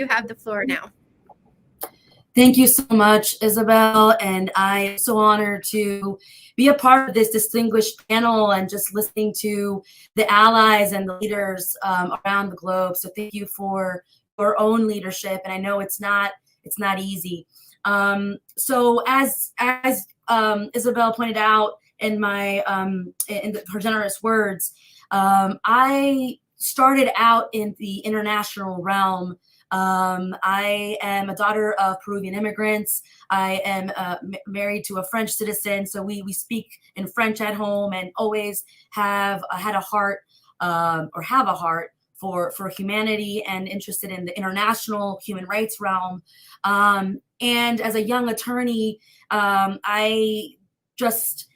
You have the floor now. Thank you so much, Isabel, and I am so honored to be a part of this distinguished panel and just listening to the allies and the leaders around the globe. So thank you for your own leadership, and I know it's not easy. So as Isabel pointed out in her generous words, I started out in the international realm. I am a daughter of Peruvian immigrants. I am married to a French citizen, so we speak in French at home, and always have had a heart for humanity and interested in the international human rights realm. And as a young attorney, I just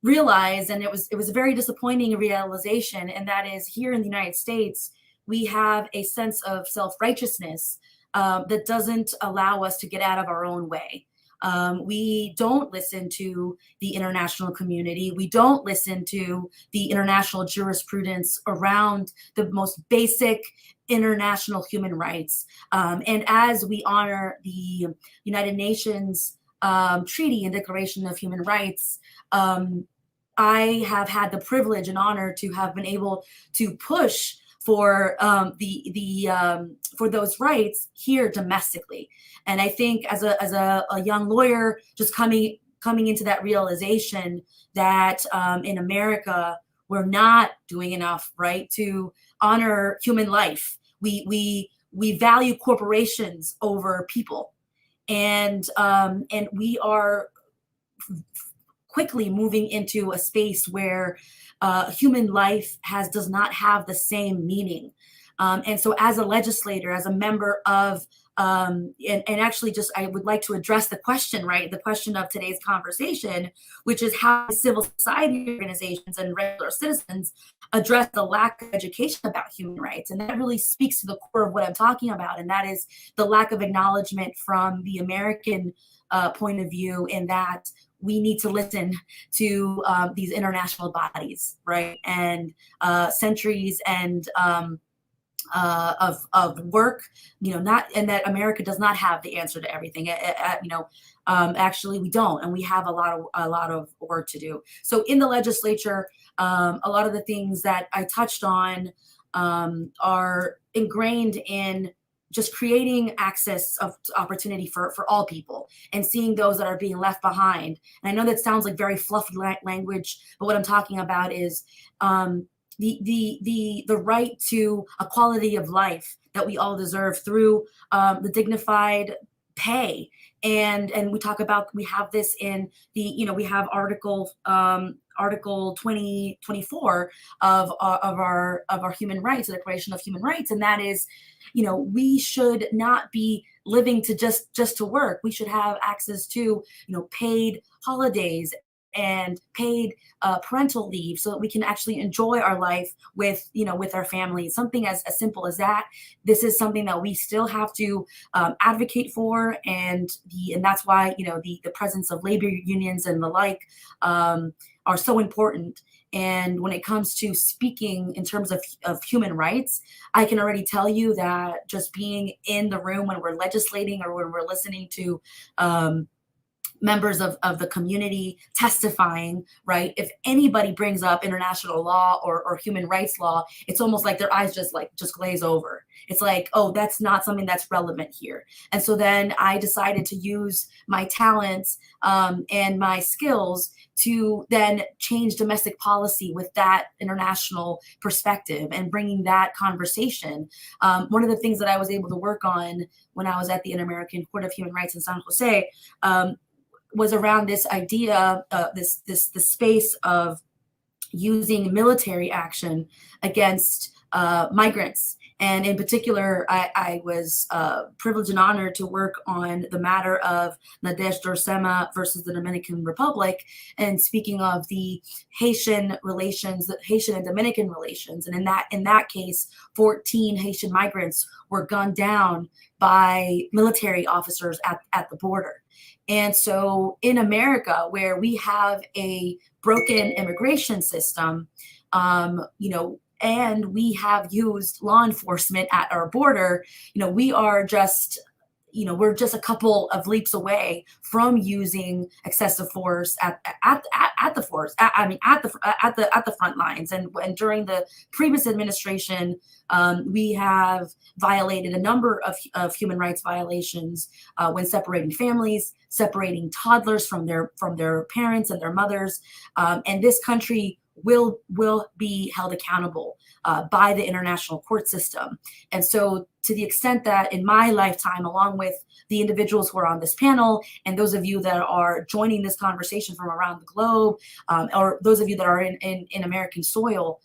realized, and it was a very disappointing realization, and that is, here in the United States, we have a sense of self-righteousness that doesn't allow us to get out of our own way. We don't listen to the international community. We don't listen to the international jurisprudence around the most basic international human rights. And as we honor the United Nations Treaty and Declaration of Human Rights, I have had the privilege and honor to have been able to push for for those rights here domestically. And I think as a young lawyer, just coming into that realization that in America we're not doing enough, right, to honor human life. We value corporations over people, and we are quickly moving into a space where human life does not have the same meaning. And so as a legislator, as a member of, and actually just, I would like to address the question, right? The question of today's conversation, which is how civil society organizations and regular citizens address the lack of education about human rights. And that really speaks to the core of what I'm talking about. And that is the lack of acknowledgement from the American point of view, in that we need to listen to these international bodies, right? And centuries and of work, and that America does not have the answer to everything. Actually, we don't, and we have a lot of work to do. So in the legislature, a lot of the things that I touched on are ingrained in just creating access of opportunity for all people, and seeing those that are being left behind. And I know that sounds like very fluffy language, but what I'm talking about is the right to a quality of life that we all deserve through the dignified pay. And we talk about, we have this in the, we have Article 2024 of our human rights, the Declaration of Human Rights, and that is, we should not be living to just to work. We should have access to paid holidays and paid parental leave, so that we can actually enjoy our life with our families. Something as simple as that. This is something that we still have to advocate for, and that's why the presence of labor unions and the like are so important. And when it comes to speaking in terms of human rights, I can already tell you that just being in the room when we're legislating, or when we're listening to members of the community testifying, right? If anybody brings up international law or human rights law, it's almost like their eyes just glaze over. It's like, oh, that's not something that's relevant here. And so then I decided to use my talents and my skills to then change domestic policy with that international perspective and bringing that conversation. One of the things that I was able to work on when I was at the Inter-American Court of Human Rights in San Jose was around this idea, this space of using military action against migrants. And in particular, I was privileged and honored to work on the matter of Nadej Dorsema versus the Dominican Republic, and speaking of the Haitian relations, the Haitian and Dominican relations. And in that case, 14 Haitian migrants were gunned down by military officers at the border. And so in America, where we have a broken immigration system, and we have used law enforcement at our border, we are just, we're just a couple of leaps away from using excessive force at the force. I mean, at the front lines. And during the previous administration, we have violated a number of human rights violations when separating families, separating toddlers from their parents and their mothers. And this country will be held accountable by the international court system. And so, to the extent that in my lifetime, along with the individuals who are on this panel and those of you that are joining this conversation from around the globe, or those of you that are in American soil,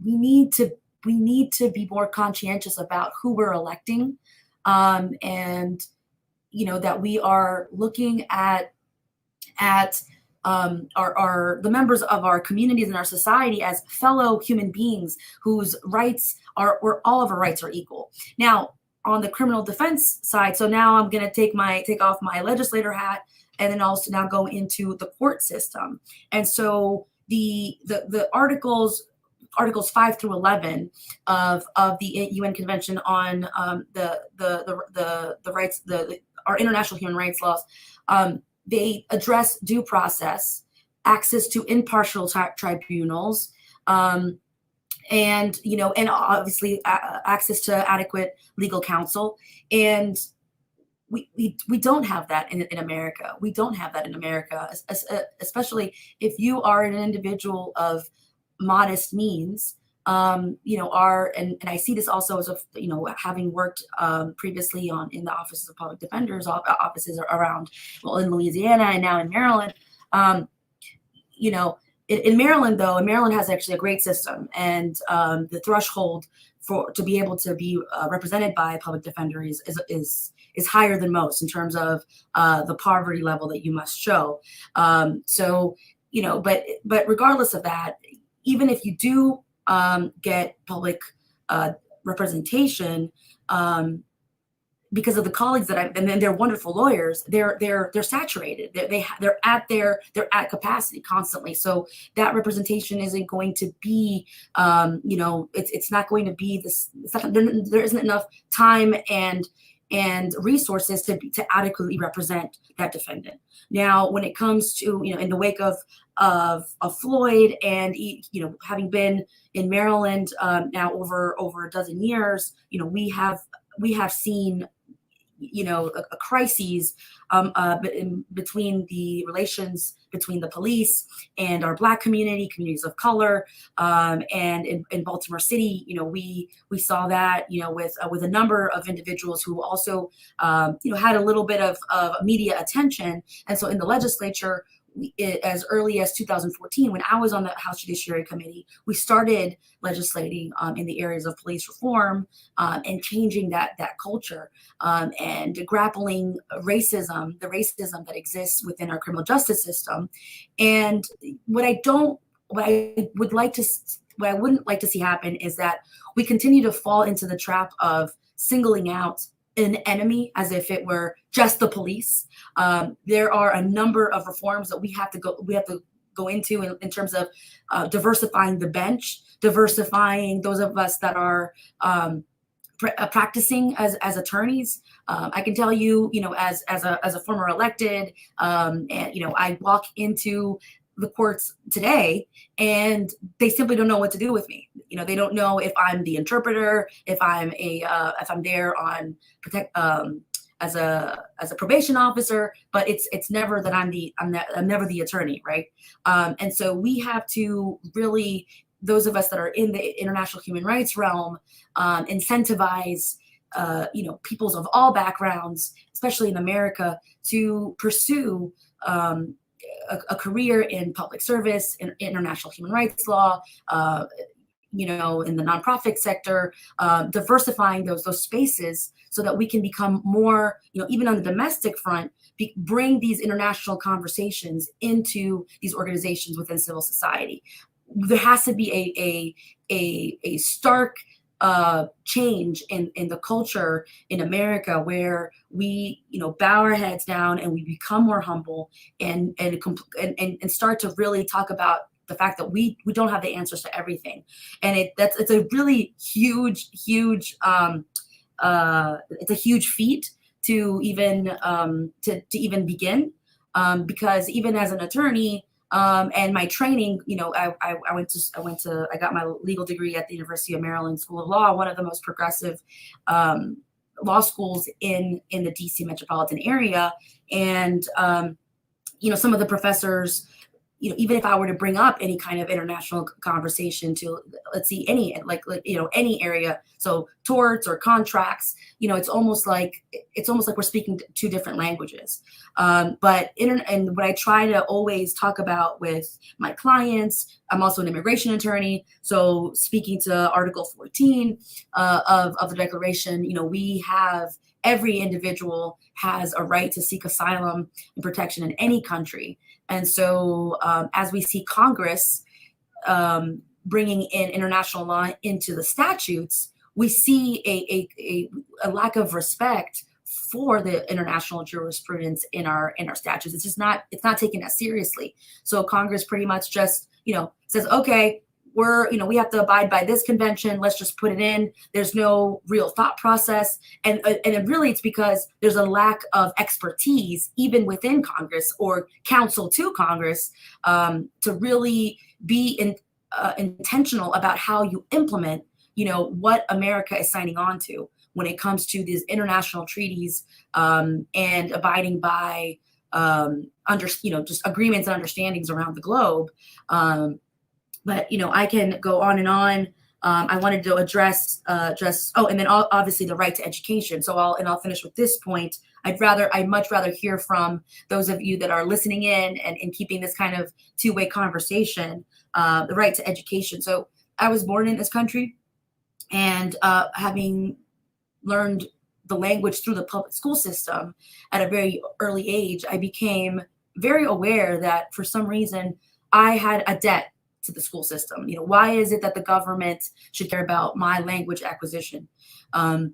we need to be more conscientious about who we're electing, and that we are looking at the members of our communities and our society as fellow human beings whose rights where all of our rights are equal. Now, on the criminal defense side, so now I'm going to take off my legislator hat and then also now go into the court system. And so the Articles 5 through 11 of the UN Convention on the rights, our international human rights laws, they address due process, access to impartial tribunals, and obviously access to adequate legal counsel. And we don't have that in America. We don't have that in America, especially if you are an individual of modest means. And I see this also as having worked previously in the offices of public defenders offices around, in Louisiana and now in Maryland. In Maryland, though, Maryland has actually a great system, and the threshold to be able to be represented by a public defender is higher than most in terms of the poverty level that you must show. But regardless of that, even if you do get public representation, because of the colleagues and then they're wonderful lawyers, they're saturated. They're at capacity constantly. So that representation isn't going to be, it's not going to be this. There isn't enough time and resources to adequately represent that defendant. Now, when it comes to, in the wake of Floyd and, having been in Maryland now over a dozen years, we have seen, a crises between the relations between the police and our Black communities of color, and in Baltimore City, we saw that, with a number of individuals who also, had a little bit of media attention. And so in the legislature, as early as 2014, when I was on the House Judiciary Committee, we started legislating in the areas of police reform, and changing that culture, and grappling the racism that exists within our criminal justice system. And what I wouldn't like to see happen is that we continue to fall into the trap of singling out an enemy as if it were just the police. There are a number of reforms that we have to go into in terms of diversifying the bench, diversifying those of us that are practicing as attorneys. I can tell you, as a former elected, and I walk into the courts today and they simply don't know what to do with me. They don't know if I'm the interpreter, if I'm there on protect as a probation officer, but it's never that I'm never the attorney, right? And so we have to really, those of us that are in the international human rights realm, incentivize peoples of all backgrounds, especially in America, to pursue a career in public service, in international human rights law, in the nonprofit sector, diversifying those spaces so that we can become more, even on the domestic front, bring these international conversations into these organizations within civil society. There has to be a stark change in the culture in America, where we bow our heads down and we become more humble and start to really talk about the fact that we don't have the answers to everything, and it's a really huge it's a huge feat to even to even begin, because even as an attorney, and my training, I got my legal degree at the University of Maryland School of Law, one of the most progressive law schools in the DC metropolitan area. And some of the professors, even if I were to bring up any kind of international conversation to, let's see, any area, so torts or contracts, it's almost like we're speaking two different languages. And what I try to always talk about with my clients, I'm also an immigration attorney, so speaking to Article 14 of the Declaration, we have every individual has a right to seek asylum and protection in any country. And so as we see Congress bringing in international law into the statutes, we see a lack of respect for the international jurisprudence in our statutes. It's not taken as seriously. So Congress pretty much just, says, okay, we have to abide by this convention. Let's just put it in. There's no real thought process. And it's because there's a lack of expertise even within Congress or counsel to Congress to really be intentional about how you implement, what America is signing on to when it comes to these international treaties, and abiding by, just agreements and understandings around the globe. But I can go on and on. I wanted to address and then obviously the right to education. So I'll finish with this point. I'd much rather hear from those of you that are listening in and keeping this kind of two-way conversation. The right to education. So I was born in this country, and having learned the language through the public school system at a very early age, I became very aware that for some reason I had a debt to the school system. Why is it that the government should care about my language acquisition? And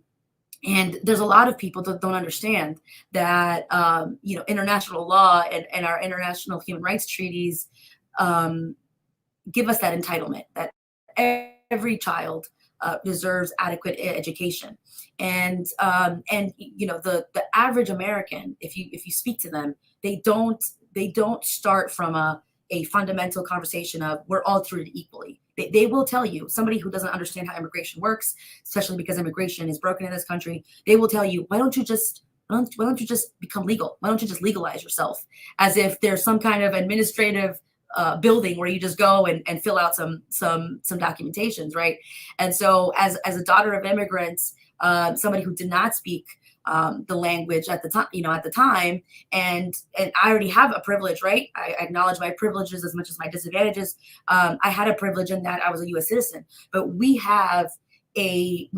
there's a lot of people that don't understand that, international law and our international human rights treaties give us that entitlement that every child deserves adequate education. And the average American, if you speak to them, they don't start from a fundamental conversation of we're all treated equally. They will tell you, somebody who doesn't understand how immigration works, especially because immigration is broken in this country, they will tell you, why don't you just become legal? Why don't you just legalize yourself? As if there's some kind of administrative building where you just go and fill out some documentations, right? And so as a daughter of immigrants, somebody who did not speak the language at the time, and I already have a privilege, right? I acknowledge my privileges as much as my disadvantages. I had a privilege in that I was a U.S. citizen, but we have a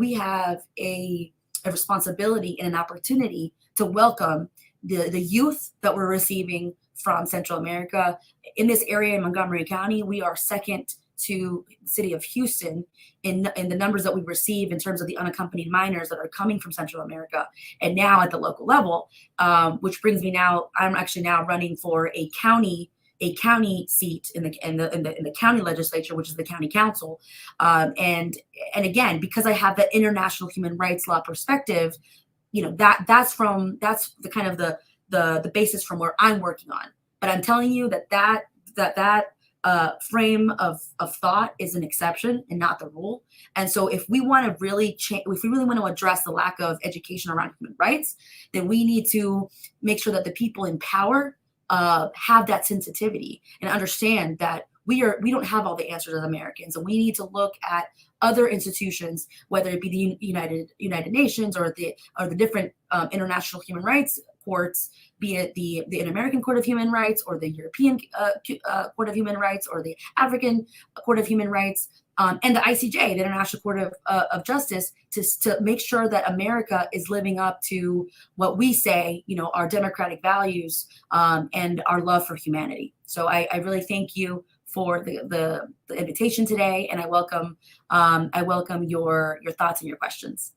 responsibility and an opportunity to welcome the youth that we're receiving from Central America. In this area in Montgomery County, we are second to the city of Houston in the numbers that we receive in terms of the unaccompanied minors that are coming from Central America. And now at the local level, which brings me now, I'm actually now running for a county seat in the county legislature, which is the county council. And again, because I have that international human rights law perspective, that's the kind of the basis from where I'm working on. But I'm telling you that frame of thought is an exception and not the rule. And so if we want to really if we really want to address the lack of education around human rights, then we need to make sure that the people in power have that sensitivity and understand that we don't have all the answers as Americans, and we need to look at other institutions, whether it be the United Nations or the different international human rights courts, be it the Inter-American Court of Human Rights or the European Court of Human Rights or the African Court of Human Rights, and the ICJ, the International Court of Justice, to make sure that America is living up to what we say, our democratic values and our love for humanity. So I really thank you for the invitation today, and I welcome your thoughts and your questions.